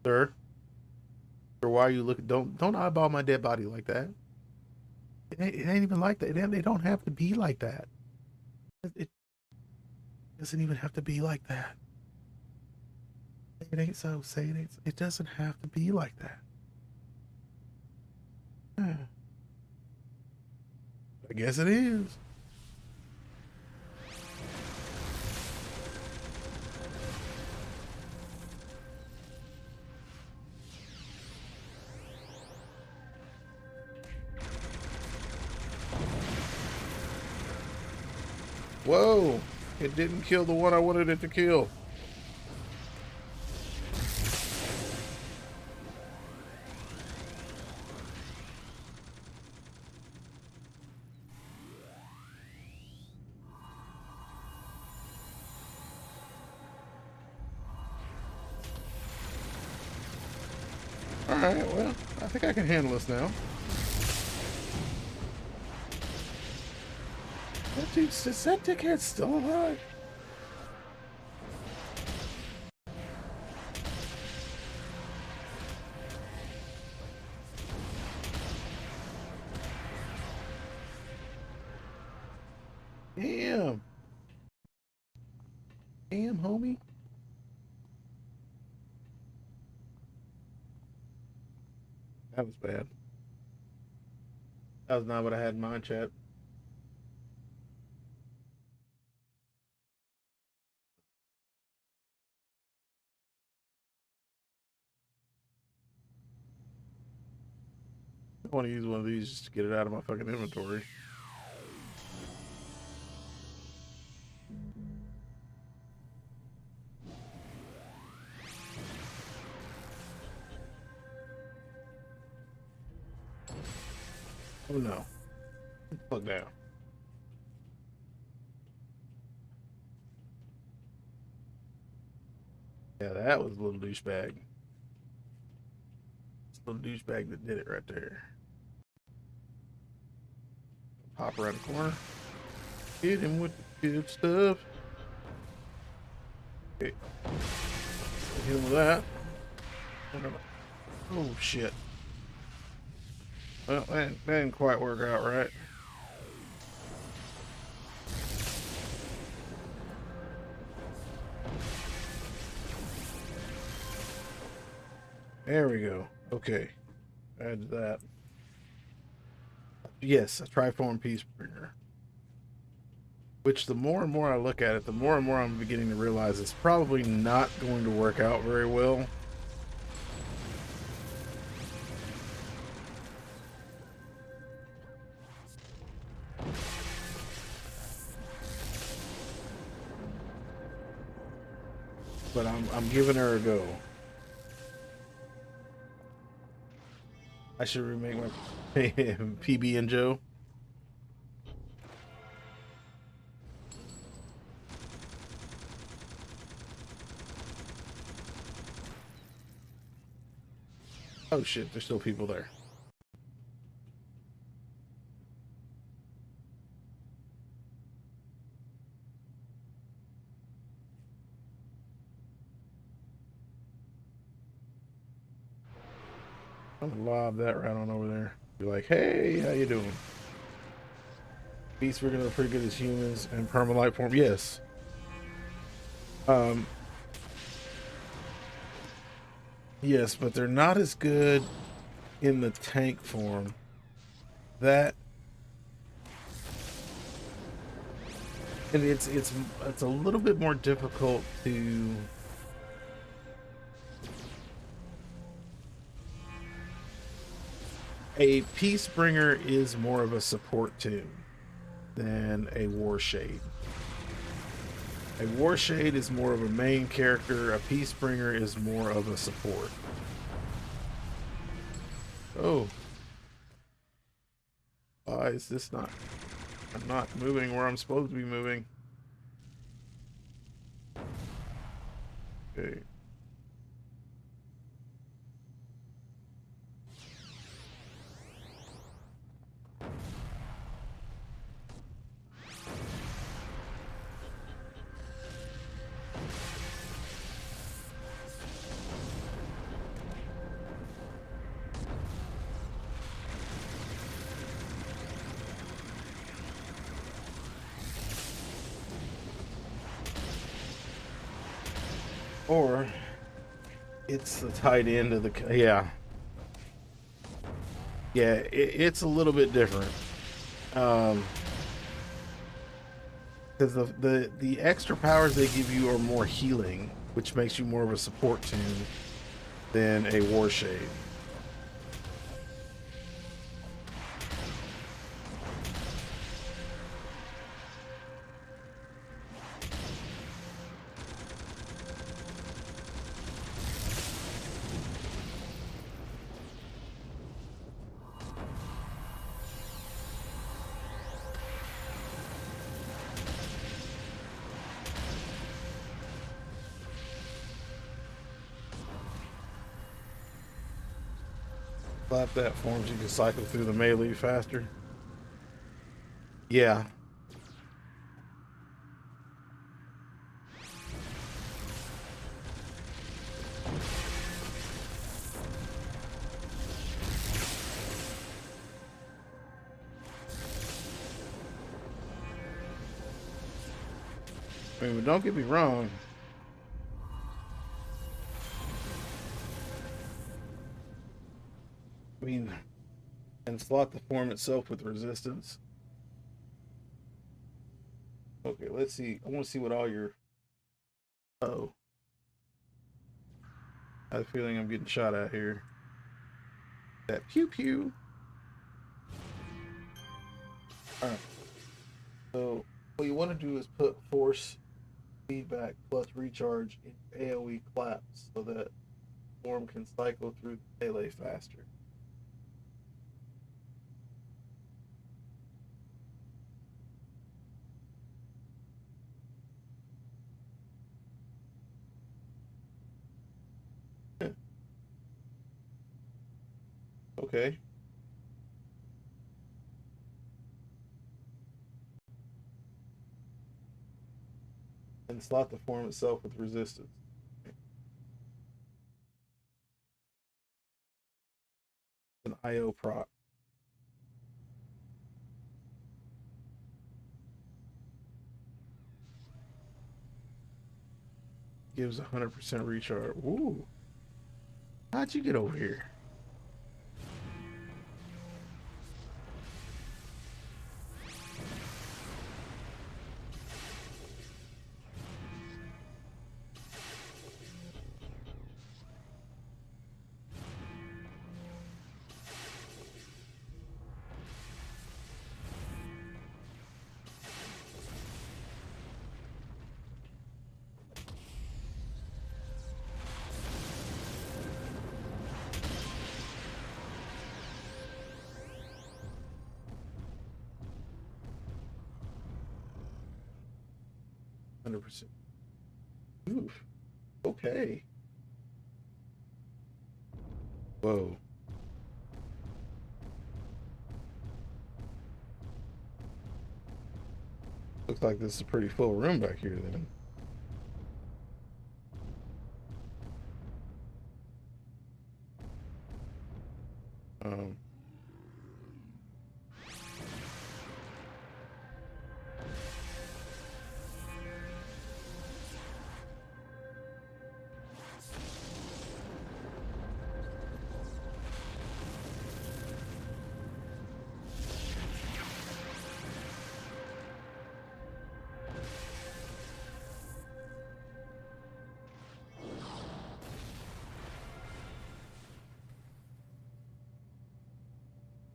Sir, or why are you looking? Don't eyeball my dead body like that. It ain't even like that. They don't have to be like that. It doesn't even have to be like that. It ain't so. Say it ain't. It doesn't have to be like that. I guess it is. Whoa! It didn't kill the one I wanted it to kill. Alright, well, I think I can handle this now. That dude's, is that dickhead still alive? Damn. Damn, homie. That was bad. That was not what I had in mind, chat. I want to use one of these just to get it out of my fucking inventory. Oh no. Fuck down. Yeah, that was a little douchebag. It's a little douchebag that did it right there. Pop around the corner. Hit him with the good stuff. Okay. Hit him with that. Oh shit. Well, that didn't quite work out right. There we go. Okay. Add that. Yes, a triform peace bringer. Which the more and more I look at it, the more and more I'm beginning to realize it's probably not going to work out very well. But I'm giving her a go. I should remake my PB and Joe. Oh shit, there's still people there. I'm gonna lob that right on over there. Be like, hey, how you doing? Beasts, we're gonna be pretty good as humans and permalite form. Yes. Yes, but they're not as good in the tank form. That and it's a little bit more difficult to a Peacebringer is more of a support tune than a Warshade. A Warshade is more of a main character. A Peacebringer is more of a support. Oh. Why is this not... I'm not moving where I'm supposed to be moving. Okay. Or it's the tight end of the yeah it's a little bit different because the extra powers they give you are more healing, which makes you more of a support tune than a Warshade. Slap that forms you can cycle through the melee faster. Yeah. I mean, but don't get me wrong. I mean, and slot the form itself with resistance. Okay, let's see. I want to see what all your. Oh, I have a feeling I'm getting shot at here. That pew pew. All right. So what you want to do is put force feedback plus recharge in AoE claps so that form can cycle through the melee faster. Okay. And slot the form itself with resistance. An IO proc. Gives 100% recharge. Ooh. How'd you get over here? %. Oof. Okay. Whoa. Looks like this is a pretty full room back here then. Um.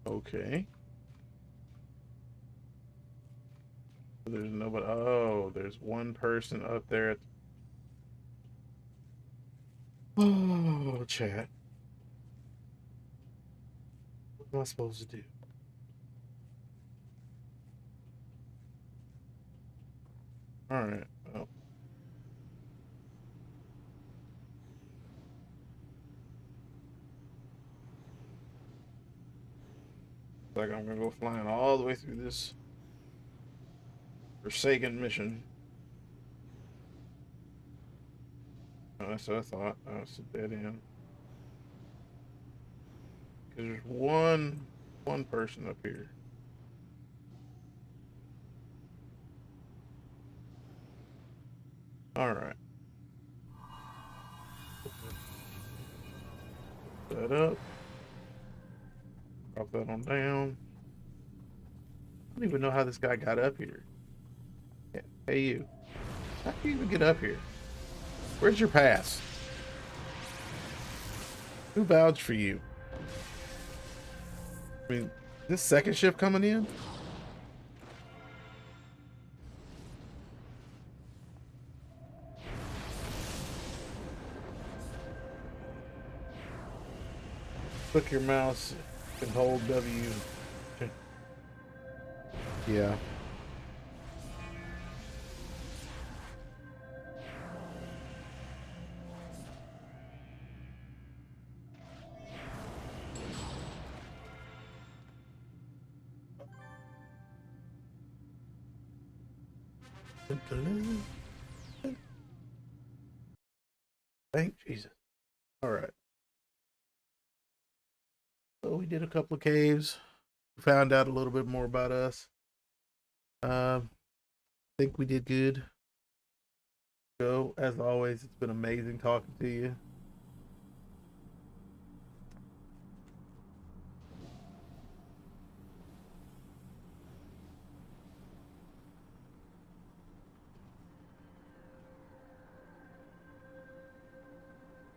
Okay. There's nobody. Oh, there's one person up there. Oh, chat. What am I supposed to do? All right. Well, like I'm gonna go flying all the way through this forsaken mission. Oh, that's what I thought. Oh, it's a dead end. Cause there's one person up here. All right. That up. Drop that on down. I don't even know how this guy got up here. Yeah. Hey, you. How can you even get up here? Where's your pass? Who vouched for you? I mean, this second shift coming in? Click your mouse and hold W. Yeah. Thank Jesus. All right. So we did a couple of caves. Found out a little bit more about us. Think we did good. Joe, as always, it's been amazing talking to you.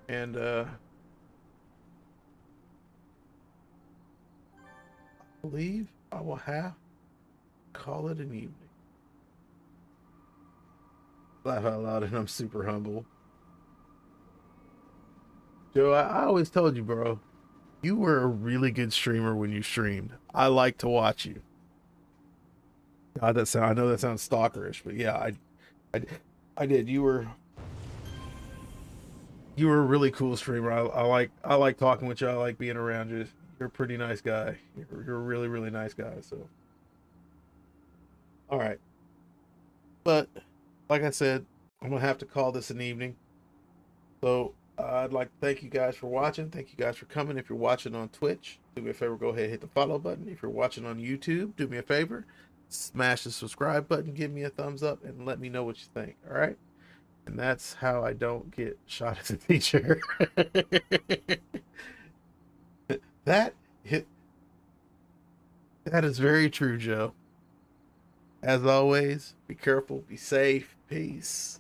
And I believe I will have to call it an evening. Laugh out loud, and I'm super humble. Joe, I always told you, bro, you were a really good streamer when you streamed. I like to watch you. God, I know that sounds stalkerish, but yeah, I, I did. You were a really cool streamer. I like talking with you. I like being around you. You're a pretty nice guy. You're a really really nice guy. So, all right. But like I said, I'm gonna have to call this an evening. So I'd like to thank you guys for watching. Thank you guys for coming. If you're watching on Twitch, do me a favor, go ahead and hit the follow button. If you're watching on YouTube, do me a favor, smash the subscribe button, give me a thumbs up, and let me know what you think. All right. And that's how I don't get shot as a teacher. that hit that is very true, Joe. As always, be careful, be safe, peace.